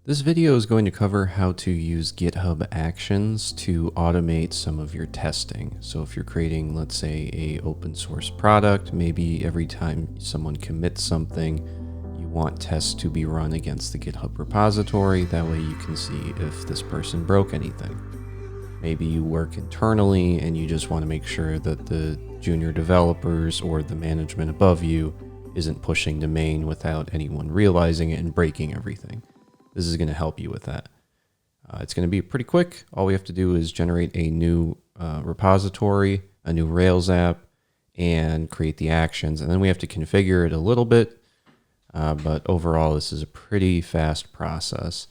This video is going to cover how to use GitHub Actions to automate some of your testing. So if you're creating, let's say, a open source product, maybe every time someone commits something, you want tests to be run against the GitHub repository. That way you can see if this person broke anything. Maybe you work internally and you just want to make sure that the junior developers or the management above you isn't pushing to main without anyone realizing it and breaking everything. This is going to help you with that. It's going to be pretty quick. All we have to do is generate a new repository, a new Rails app, and create the actions. And then we have to configure it a little bit. But overall, this is a pretty fast process.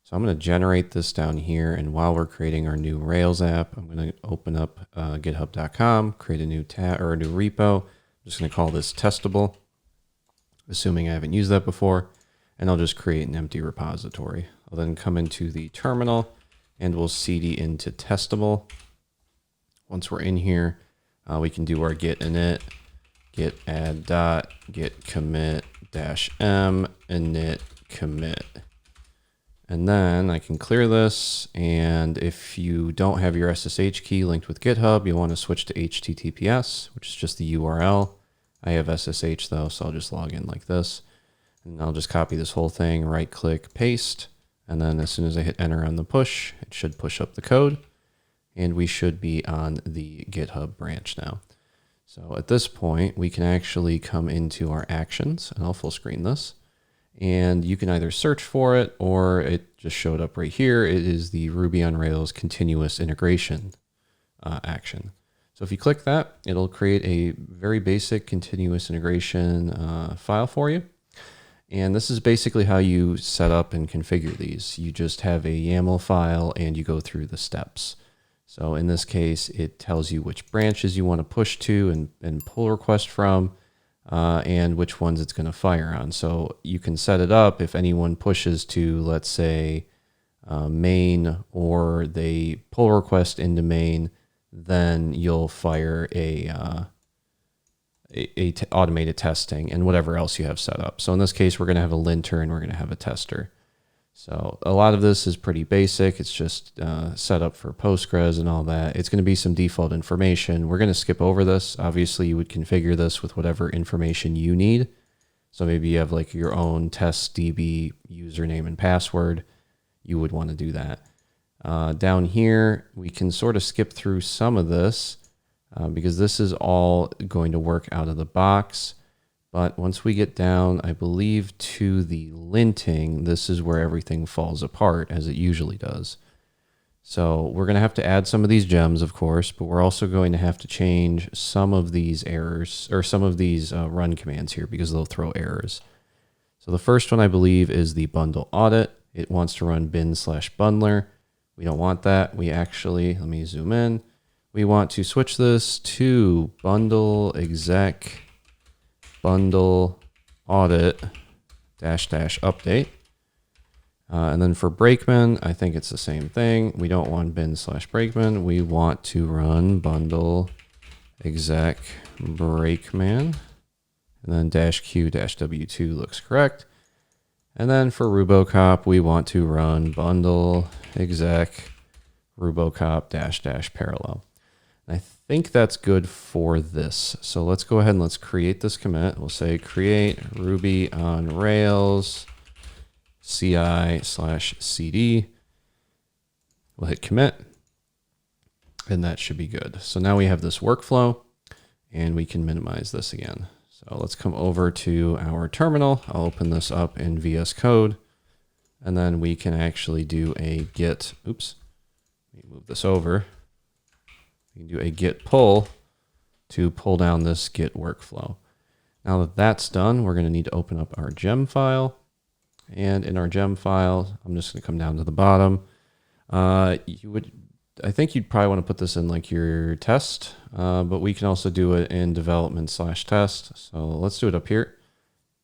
So I'm going to generate this down here. And while we're creating our new Rails app, I'm going to open up github.com, create a new tab or a new repo. I'm just going to call this testable, assuming I haven't used that before. And I'll just create an empty repository. I'll then come into the terminal and we'll cd into testable. Once we're in here, we can do our git init, git add dot, git commit -m, init commit. And then I can clear this. And if you don't have your SSH key linked with GitHub, you'll want to switch to HTTPS, which is just the URL. I have SSH though, so I'll just log in like this. And I'll just copy this whole thing, right click, paste. And then as soon as I hit enter on the push, it should push up the code. And we should be on the GitHub branch now. So at this point, we can actually come into our actions, and I'll full screen this. And you can either search for it or it just showed up right here. It is the Ruby on Rails continuous integration action. So if you click that, it'll create a very basic continuous integration file for you. And this is basically how you set up and configure these. You just have a YAML file and you go through the steps. So in this case, it tells you which branches you want to push to and pull request from, and which ones it's going to fire on. So you can set it up if anyone pushes to, let's say, main, or they pull request into main, then you'll fire automated testing and whatever else you have set up. So in this case, we're going to have a linter and we're going to have a tester. So a lot of this is pretty basic. It's just set up for Postgres and all that. It's going to be some default information. We're going to skip over this. Obviously, you would configure this with whatever information you need. So maybe you have like your own testdb username and password. You would want to do that. Down here, we can sort of skip through some of this. Because this is all going to work out of the box. But once we get down, I believe, to the linting, this is where everything falls apart, as it usually does. So we're going to have to add some of these gems, of course, but we're also going to have to change some of these errors, or some of these run commands here, because they'll throw errors. So the first one, I believe, is the bundle audit. It wants to run bin/bundler. We don't want that. We actually, let me zoom in. We want to switch this to bundle exec bundle audit -- update. And then for Brakeman, I think it's the same thing. We don't want bin/Brakeman. We want to run bundle exec Brakeman. And then -q-w2 looks correct. And then for Rubocop, we want to run bundle exec Rubocop -- parallel. I think that's good for this. So let's go ahead and let's create this commit. We'll say create Ruby on Rails CI/CD. We'll hit commit, and that should be good. So now we have this workflow, and we can minimize this again. So let's come over to our terminal. I'll open this up in VS Code, and then we can actually do a git. Oops, let me move this over. We can do a git pull to pull down this git workflow. Now that that's done, we're going to need to open up our gem file. And in our gem file, I'm just going to come down to the bottom. I think you'd probably want to put this in like your test, but we can also do it in development/test. So let's do it up here.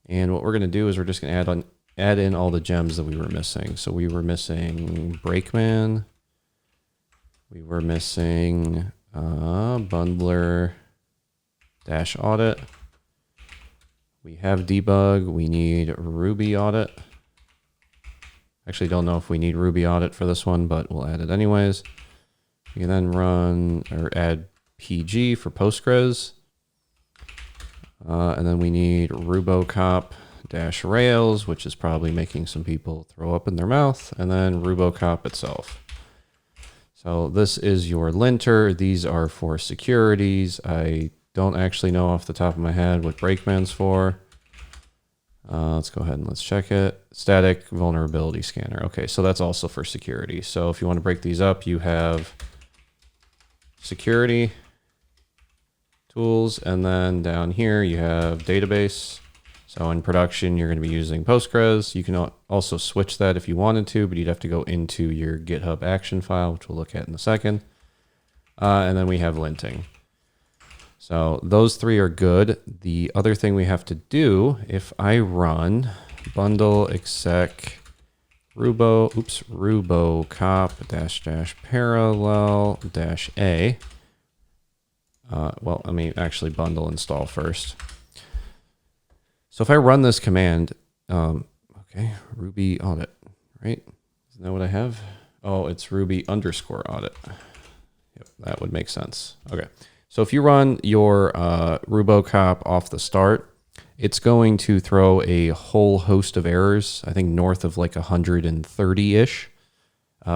And what we're going to do is we're just going to add in all the gems that we were missing. So we were missing Brakeman. We were missing bundler -audit. We have debug. We need Ruby audit. Actually, don't know if we need Ruby audit for this one, but we'll add it anyways. We can then run or add PG for Postgres. And then we need rubocop-rails, which is probably making some people throw up in their mouth, and then rubocop itself. So this is your linter. These are for securities. I don't actually know off the top of my head what Brakeman's for. Let's go ahead and let's check it. Static vulnerability scanner. Okay, so that's also for security. So if you want to break these up, you have security tools, and then down here you have database. So in production, you're going to be using Postgres. You can also switch that if you wanted to, but you'd have to go into your GitHub action file, which we'll look at in a second. And then we have linting. So those three are good. The other thing we have to do, if I run bundle exec rubocop parallel -a, well, let me actually bundle install first. So if I run this command, okay, Ruby audit, right? Isn't that what I have? Oh, it's Ruby _audit. Yep, that would make sense. Okay. So if you run your rubocop off the start, it's going to throw a whole host of errors, I think north of like 130-ish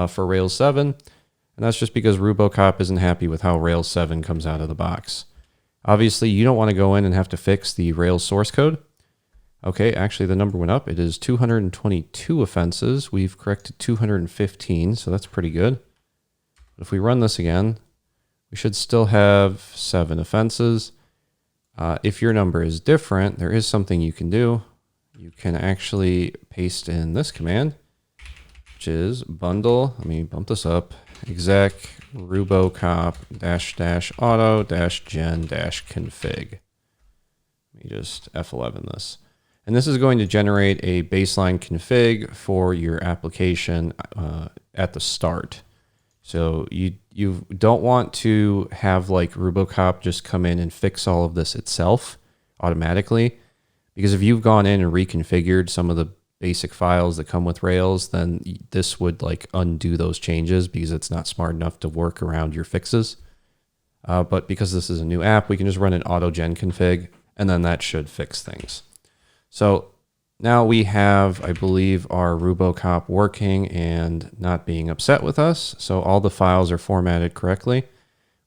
for Rails 7. And that's just because rubocop isn't happy with how Rails 7 comes out of the box. Obviously, you don't want to go in and have to fix the Rails source code. Okay, actually the number went up. It is 222 offenses. We've corrected 215, so that's pretty good. But if we run this again, we should still have 7 offenses. If your number is different, there is something you can do. You can actually paste in this command, which is bundle, let me bump this up, exec rubocop --auto -gen -config. Let me just F11 this. And this is going to generate a baseline config for your application at the start. So you don't want to have like rubocop just come in and fix all of this itself automatically, because if you've gone in and reconfigured some of the basic files that come with Rails, then this would like undo those changes because it's not smart enough to work around your fixes. But because this is a new app, we can just run an auto gen config, and then that should fix things. So now we have, I believe, our rubocop working and not being upset with us. So all the files are formatted correctly.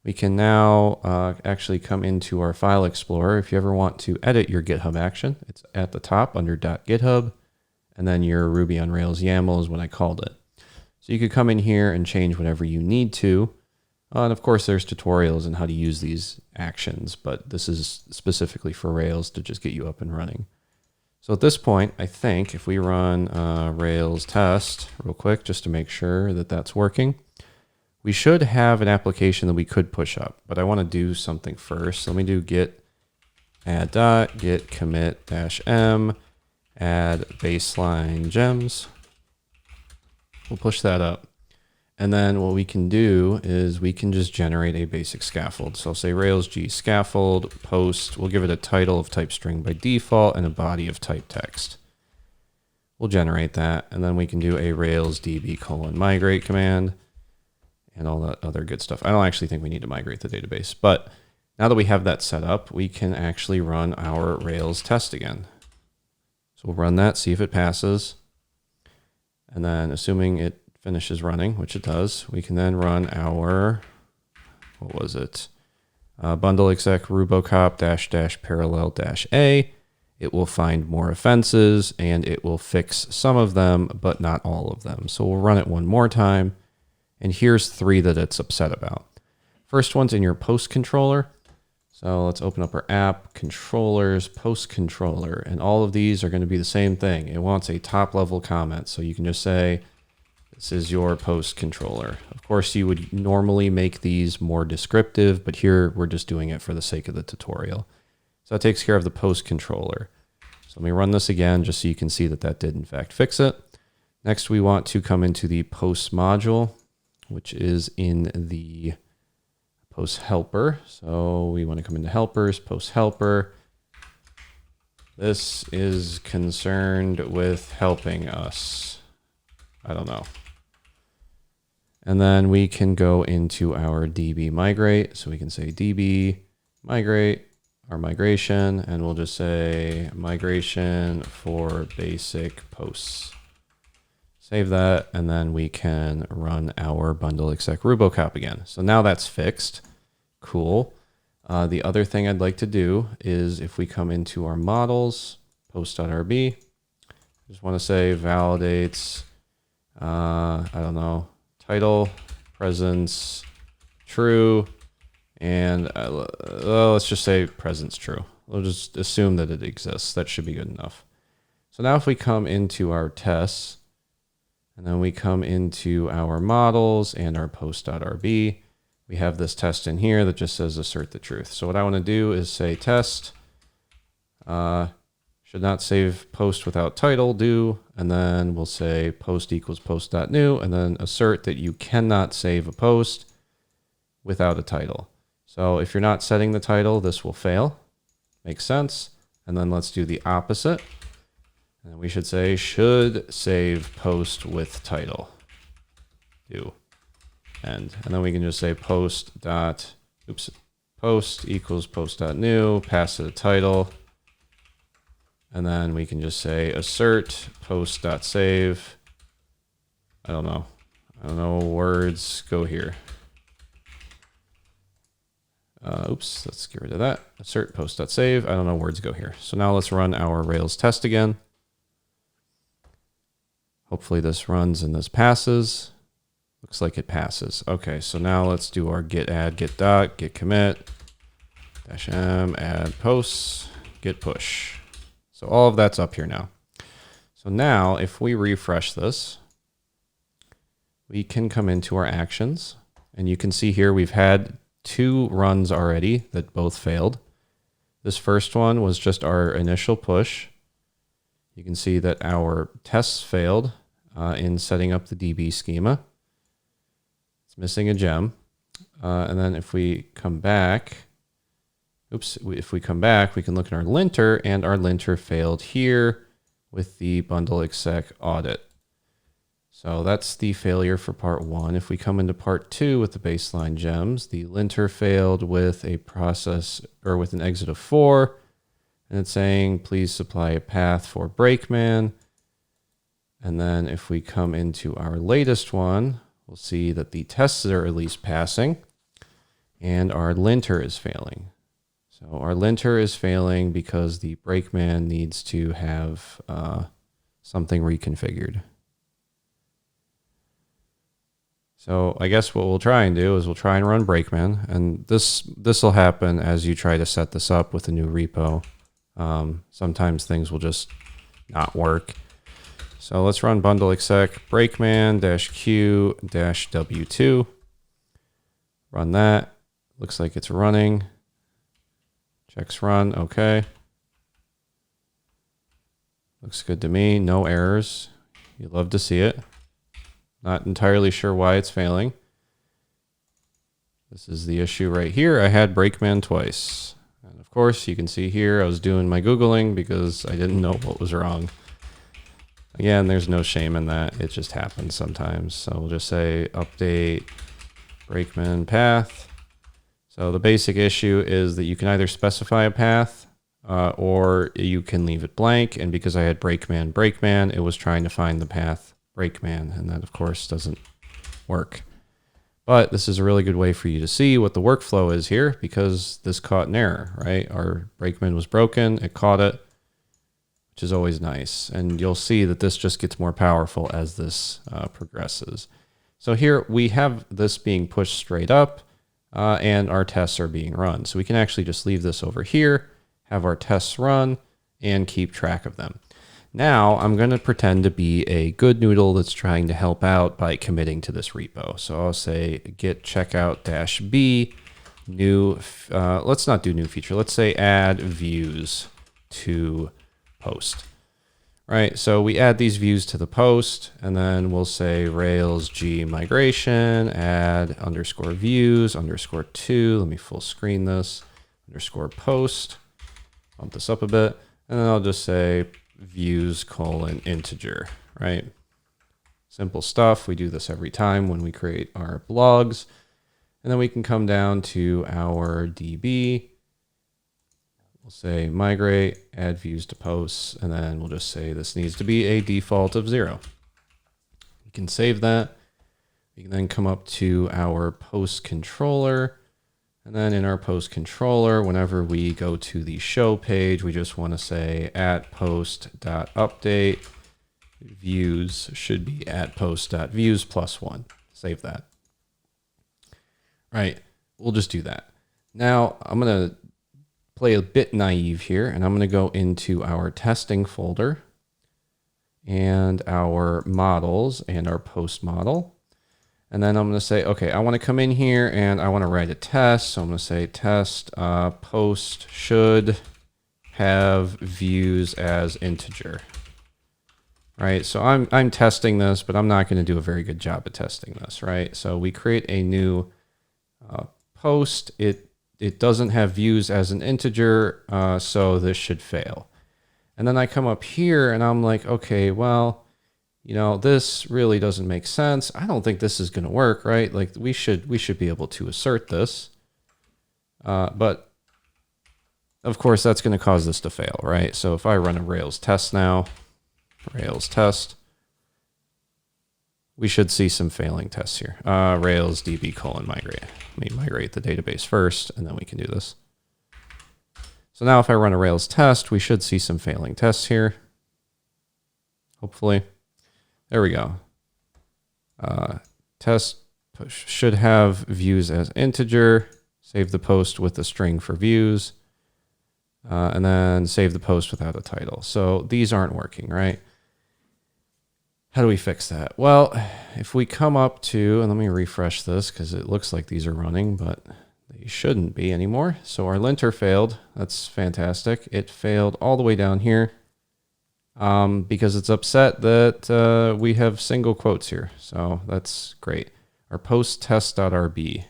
We can now actually come into our file explorer. If you ever want to edit your GitHub action, it's at the top under .github, and then your Ruby on Rails YAML is what I called it. So you could come in here and change whatever you need to. And of course, there's tutorials on how to use these actions, but this is specifically for Rails to just get you up and running. So at this point, I think if we run Rails test real quick, just to make sure that that's working, we should have an application that we could push up, but I want to do something first. Let me do git add git commit -m add baseline gems. We'll push that up. And then what we can do is we can just generate a basic scaffold. So I'll say Rails G scaffold post. We'll give it a title of type string by default and a body of type text. We'll generate that. And then we can do a Rails DB :migrate command and all that other good stuff. I don't actually think we need to migrate the database, but now that we have that set up, we can actually run our Rails test again. So we'll run that, see if it passes. And then assuming it finishes running, which it does, we can then run our, what was it? Bundle exec rubocop --parallel -a. It will find more offenses and it will fix some of them, but not all of them. So we'll run it one more time. And here's 3 that it's upset about. First one's in your post controller. So let's open up our app, controllers, post controller, and all of these are going to be the same thing. It wants a top level comment. So you can just say, this is your post controller. Of course, you would normally make these more descriptive, but here we're just doing it for the sake of the tutorial. So that takes care of the post controller. So let me run this again just so you can see that that did in fact fix it. Next, we want to come into the post module, which is in the post helper. So we want to come into helpers, post helper. This is concerned with helping us. I don't know. And then we can go into our DB migrate. So we can say DB migrate, our migration, and we'll just say migration for basic posts. Save that, and then we can run our bundle exec rubocop again. So now that's fixed. Cool. The other thing I'd like to do is if we come into our models, post.rb, just want to say validates, I don't know, title, presence, true, and let's just say presence true. We'll just assume that it exists. That should be good enough. So now if we come into our tests, and then we come into our models and our post.rb, we have this test in here that just says assert the truth. So what I want to do is say test, should not save post without title, do, and then we'll say post equals post.new, and then assert that you cannot save a post without a title. So if you're not setting the title, this will fail. Makes sense. And then let's do the opposite. And we should say should save post with title. Do. End. And then we can just say post equals post.new, pass it a title. And then we can just say assert post.save. I don't know, words go here. Let's get rid of that. Assert post.save. I don't know, words go here. So now let's run our Rails test again. Hopefully this runs and this passes. Looks like it passes. Okay, so now let's do our git add, git dot, git commit, -m, add posts, git push. So all of that's up here now. So now if we refresh this, we can come into our actions, and you can see here we've had 2 runs already that both failed. This first one was just our initial push. You can see that our tests failed in setting up the DB schema. It's missing a gem. And then if we come back, if we come back, we can look at our linter, and our linter failed here with the bundle exec audit. So that's the failure for part 1. If we come into part 2 with the baseline gems, the linter failed with a process or with an exit of 4. And it's saying, please supply a path for Brakeman. And then if we come into our latest one, we'll see that the tests are at least passing and our linter is failing. So our linter is failing because the Brakeman needs to have something reconfigured. So I guess what we'll try and do is we'll try and run Brakeman, and this will happen as you try to set this up with a new repo. Sometimes things will just not work. So let's run bundle exec brakeman -q -w2. Run that. Looks like it's running. Checks run. Okay. Looks good to me. No errors. You'd love to see it. Not entirely sure why it's failing. This is the issue right here. I had Brakeman twice. And of course, you can see here I was doing my Googling because I didn't know what was wrong. Again, there's no shame in that. It just happens sometimes. So we'll just say update Brakeman path. So the basic issue is that you can either specify a path or you can leave it blank. And because I had Brakeman, it was trying to find the path Brakeman. And that, of course, doesn't work. But this is a really good way for you to see what the workflow is here because this caught an error, right? Our Brakeman was broken. It caught it, which is always nice. And you'll see that this just gets more powerful as this progresses. So here we have this being pushed straight up and our tests are being run. So we can actually just leave this over here, have our tests run, and keep track of them. Now I'm going to pretend to be a good noodle that's trying to help out by committing to this repo. So I'll say git checkout -b new, let's not do new feature. Let's say add views to post, right? So we add these views to the post, and then we'll say Rails G migration, add _views _2. Let me full screen this, _post, bump this up a bit. And then I'll just say views : integer, right? Simple stuff. We do this every time when we create our blogs. And then we can come down to our DB. We'll say migrate, add views to posts, and then we'll just say this needs to be a default of 0. We can save that. We can then come up to our post controller. And then in our post controller, whenever we go to the show page, we just want to say @post.update. Views should be @post.views +1. Save that. Right, we'll just do that. Now I'm going to play a bit naive here, and I'm going to go into our testing folder and our models and our post model. And then I'm going to say, okay, I want to come in here and I want to write a test. So I'm going to say test post should have views as integer. Right, so I'm testing this, but I'm not going to do a very good job of testing this, right? So we create a new post. It doesn't have views as an integer, so this should fail. And then I come up here and I'm like, okay, well, you know, this really doesn't make sense. I don't think this is going to work, right? Like we should be able to assert this. But of course that's going to cause this to fail, right? So if I run a Rails test now, Rails test, we should see some failing tests here. Rails db:/migrate. Let me migrate the database first, and then we can do this. So now if I run a Rails test, we should see some failing tests here. Hopefully. There we go. Test push should have views as integer. Save the post with the string for views. And then save the post without a title. So these aren't working, right? How do we fix that? Well, if we come up to, and let me refresh this because it looks like these are running, but they shouldn't be anymore. So our linter failed. That's fantastic. It failed all the way down here because it's upset that we have single quotes here. So that's great. Our post test.rb.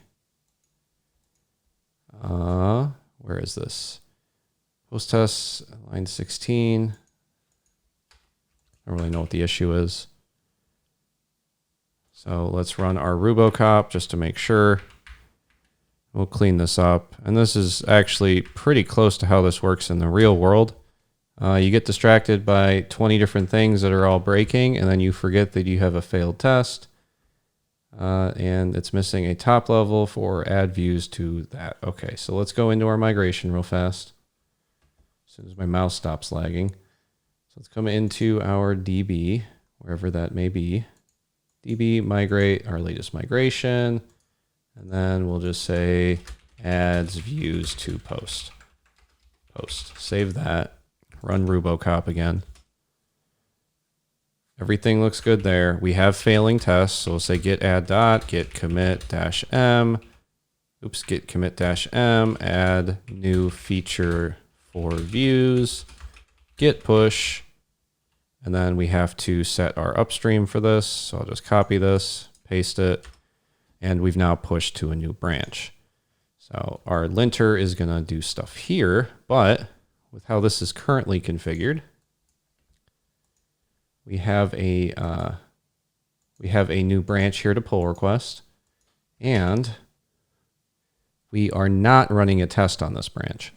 Where is this? Post test, line 16. I don't really know what the issue is. So let's run our Rubocop just to make sure. We'll clean this up. And this is actually pretty close to how this works in the real world. You get distracted by 20 different things that are all breaking, and then you forget that you have a failed test. And it's missing a top level for add views to that. Okay, so let's go into our migration real fast. As soon as my mouse stops lagging. So let's come into our DB, wherever that may be. DB migrate, our latest migration. And then we'll just say adds views to post. Post. Save that. Run Rubocop again. Everything looks good there. We have failing tests. So we'll say git add dot, git commit -m. Oops, git commit -m, add new feature for views, git push. And then we have to set our upstream for this. So I'll just copy this, paste it, and we've now pushed to a new branch. So our linter is going to do stuff here, but with how this is currently configured, we have a new branch here to pull request, and we are not running a test on this branch.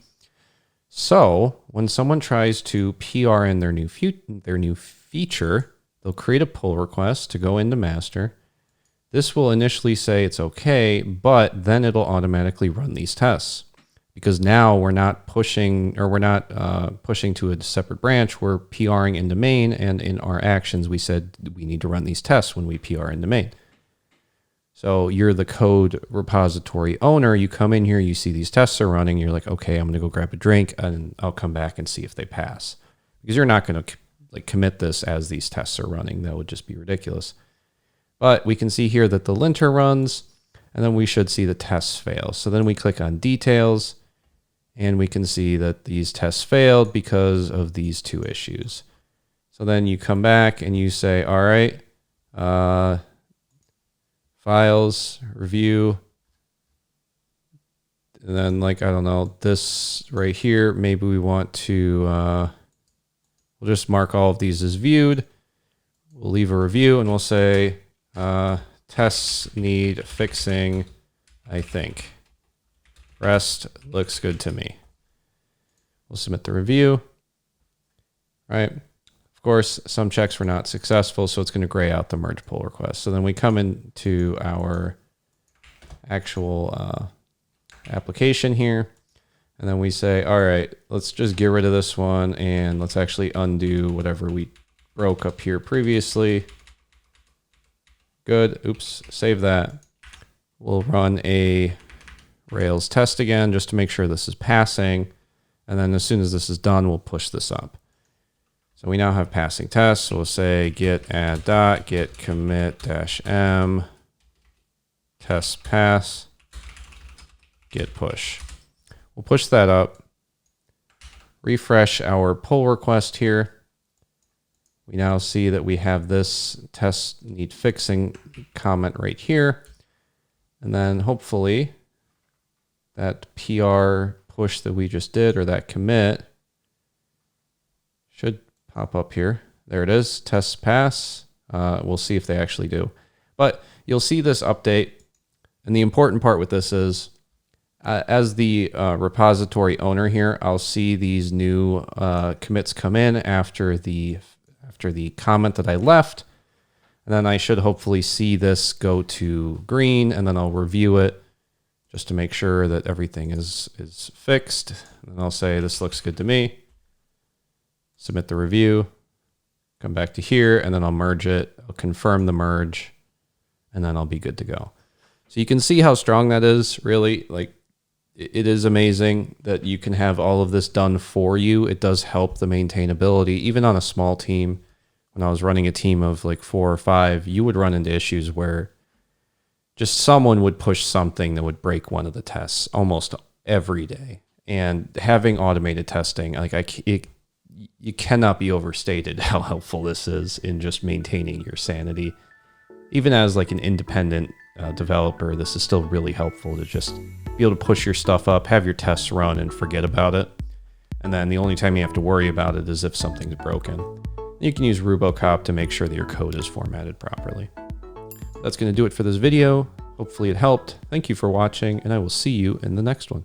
So when someone tries to PR in their new feature, they'll create a pull request to go into master. This will initially say it's okay, but then it'll automatically run these tests because now we're not pushing to a separate branch. We're PRing into main, and in our actions we said we need to run these tests when we PR into main. So you're the code repository owner. You come in here, you see these tests are running. You're like, okay, I'm going to go grab a drink and I'll come back and see if they pass. Because you're not going to commit this as these tests are running. That would just be ridiculous. But we can see here that the linter runs, and then we should see the tests fail. So then we click on details, and we can see that these tests failed because of these two issues. So then you come back and you say, all right, files, review, and then I don't know, this right here, maybe we want to, we'll just mark all of these as viewed. we'll leave a review and we'll say, tests need fixing, I think. Rest looks good to me. We'll submit the review, right? Of course, some checks were not successful, so it's going to gray out the merge pull request. So then we come into our actual application here, and then we say, all right, let's just get rid of this one, and let's actually undo whatever we broke up here previously. Good. Oops, save that. We'll run a Rails test again just to make sure this is passing. And then as soon as this is done, we'll push this up. So we now have passing tests. So we'll say git add dot, git commit dash m, test pass, git push. We'll push that up, refresh our pull request here. We now see that we have this test need fixing comment right here. And then hopefully that PR push that we just did, or that commit, should pop up here. There it is, tests pass. We'll see if they actually do. But you'll see this update. And the important part with this is, as the repository owner here, I'll see these new commits come in after the comment that I left. And then I should hopefully see this go to green, and then I'll review it just to make sure that everything is fixed. And then I'll say, this looks good to me. Submit the review, come back to here, and then I'll merge it. I'll confirm the merge, and then I'll be good to go. So you can see how strong that is, really. Like, it is amazing that you can have all of this done for you. It does help the maintainability, even on a small team. When I was running a team of like 4 or 5, you would run into issues where just someone would push something that would break one of the tests almost every day. And having automated testing, like you cannot be overstated how helpful this is in just maintaining your sanity. Even as like an independent developer, this is still really helpful to just be able to push your stuff up, have your tests run, and forget about it. And then the only time you have to worry about it is if something's broken. You can use RuboCop to make sure that your code is formatted properly. That's going to do it for this video. Hopefully it helped. Thank you for watching, and I will see you in the next one.